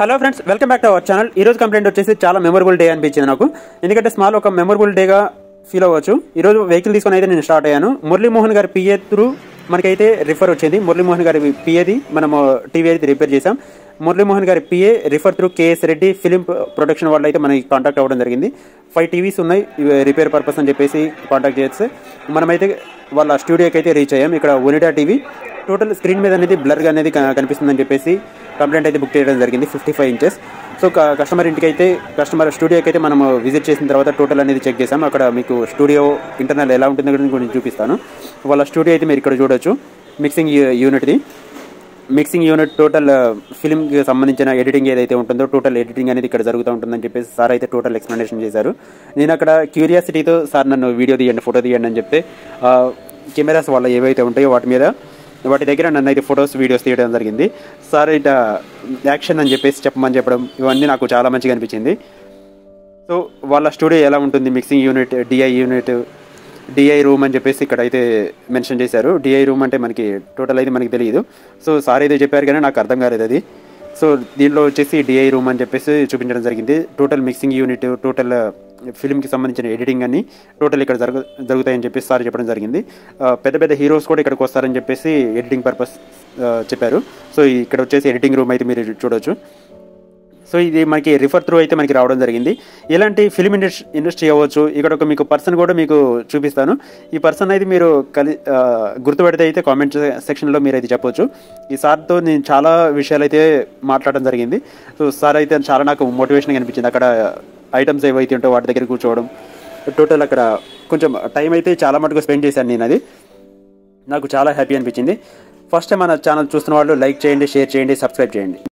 Hello friends, welcome back to our channel. ఈ రోజు complaint వచ్చేసి చాలా మెమొరబుల్ డే అనిపించింది నాకు. ఎందుకంటే స్మాల్ ఒక మెమొరబుల్ డేగా ఫీల్ అవ్వచ్చు. ఈరోజు వెహికల్ తీసుకొని అయితే నేను స్టార్ట్ అయ్యాను. మురళీమోహన్ గారి పిఏ త్రూ మనకైతే రిఫర్ వచ్చింది. మురళీమోహన్ గారి పిఏది మనము టీవీ అయితే రిపేర్ చేసాం. మురళీమోహన్ గారి PA refer through KS Reddy film production వాళ్ళు అయితే మనకి కాంటాక్ట్ అవ్వడం జరిగింది. 5 టీవీస్ ఉన్నాయి రిపేర్ పర్పస్ అని చెప్పేసి కాంటాక్ట్ చేస్తే మనమైతే వాళ్ళ స్టూడియోకి అయితే రీచ్ అయ్యాం. ఇక్కడ ఒనిడా టీవీ టోటల్ స్క్రీన్ మీద అనేది బ్లర్గా అనేది కనిపిస్తుందని చెప్పేసి కంప్లైంట్ అయితే బుక్ చేయడం జరిగింది. 55 ఇంచెస్. సో కస్టమర్ ఇంటికి అయితే కస్టమర్ స్టూడియోకి అయితే మనం విజిట్ చేసిన తర్వాత టోటల్ అనేది చెక్ చేసాం. అక్కడ మీకు స్టూడియో ఇంటర్నల్ ఎలా ఉంటుందో గురించి చూపిస్తాను. వాళ్ళ స్టూడియో అయితే మీరు ఇక్కడ చూడొచ్చు. మిక్సింగ్ యూనిట్ది. మిక్సింగ్ యూనిట్ టోటల్ ఫిల్మ్కి సంబంధించిన ఎడిటింగ్ ఏదైతే ఉంటుందో టోటల్ ఎడిటింగ్ అనేది ఇక్కడ జరుగుతూ ఉంటుందని చెప్పేసి సార్ అయితే టోటల్ ఎక్స్ప్లెనేషన్ చేశారు. నేను అక్కడ క్యూరియాసిటీతో సార్ నన్ను వీడియో తీయండి, ఫోటో తీయండి అని చెప్తే కెమెరాస్ వాళ్ళ ఏవైతే ఉంటాయో వాటి దగ్గర నన్ను అయితే ఫొటోస్ వీడియోస్ తీయడం జరిగింది. సార్ ఇట యాక్షన్ అని చెప్పేసి చెప్పమని చెప్పడం ఇవన్నీ నాకు చాలా మంచిగా అనిపించింది. సో వాళ్ళ స్టూడియో ఎలా ఉంటుంది, మిక్సింగ్ యూనిట్, డిఐ రూమ్ అని చెప్పేసి ఇక్కడ అయితే మెన్షన్ చేశారు. డిఐ రూమ్ అంటే మనకి టోటల్ అయితే మనకి తెలియదు. సో సార్ అయితే చెప్పారు కానీ నాకు అర్థం కాలేదు అది. సో దీనిలో వచ్చేసి డిఐ రూమ్ అని చెప్పేసి చూపించడం జరిగింది. టోటల్ మిక్సింగ్ యూనిట్, టోటల్ ఫిల్మ్కి సంబంధించిన ఎడిటింగ్ అన్ని టోటల్ ఇక్కడ జరుగుతాయని చెప్పేసి సార్ చెప్పడం జరిగింది. పెద్ద పెద్ద హీరోస్ కూడా ఇక్కడికి వస్తారని చెప్పేసి ఎడిటింగ్ పర్పస్ చెప్పారు. సో ఇక్కడ వచ్చేసి ఎడిటింగ్ రూమ్ అయితే మీరు చూడొచ్చు. సో ఇది మనకి రిఫర్ త్రూ అయితే మనకి రావడం జరిగింది. ఇలాంటి ఫిల్మ్ ఇండస్ట్రీ అవ్వచ్చు. ఇక్కడ ఒక మీకు పర్సన్ కూడా మీకు చూపిస్తాను. ఈ పర్సన్ అయితే మీరు గుర్తుపెడితే అయితే కామెంట్ సెక్షన్లో మీరు అయితే చెప్పొచ్చు. ఈ సార్తో నేను చాలా విషయాలు అయితే మాట్లాడడం జరిగింది. సో సార్ అయితే చాలా నాకు మోటివేషన్గా అనిపించింది. అక్కడ ఐటమ్స్ ఏవైతే ఉంటో వాటి దగ్గర కూర్చోవడం, టోటల్ అక్కడ కొంచెం టైం అయితే చాలా మటుకు స్పెండ్ చేశాను నేను. అది నాకు చాలా హ్యాపీ అనిపించింది. ఫస్ట్ టైం మన ఛానల్ చూస్తున్న వాళ్ళు లైక్ చేయండి, షేర్ చేయండి, సబ్స్క్రైబ్ చేయండి.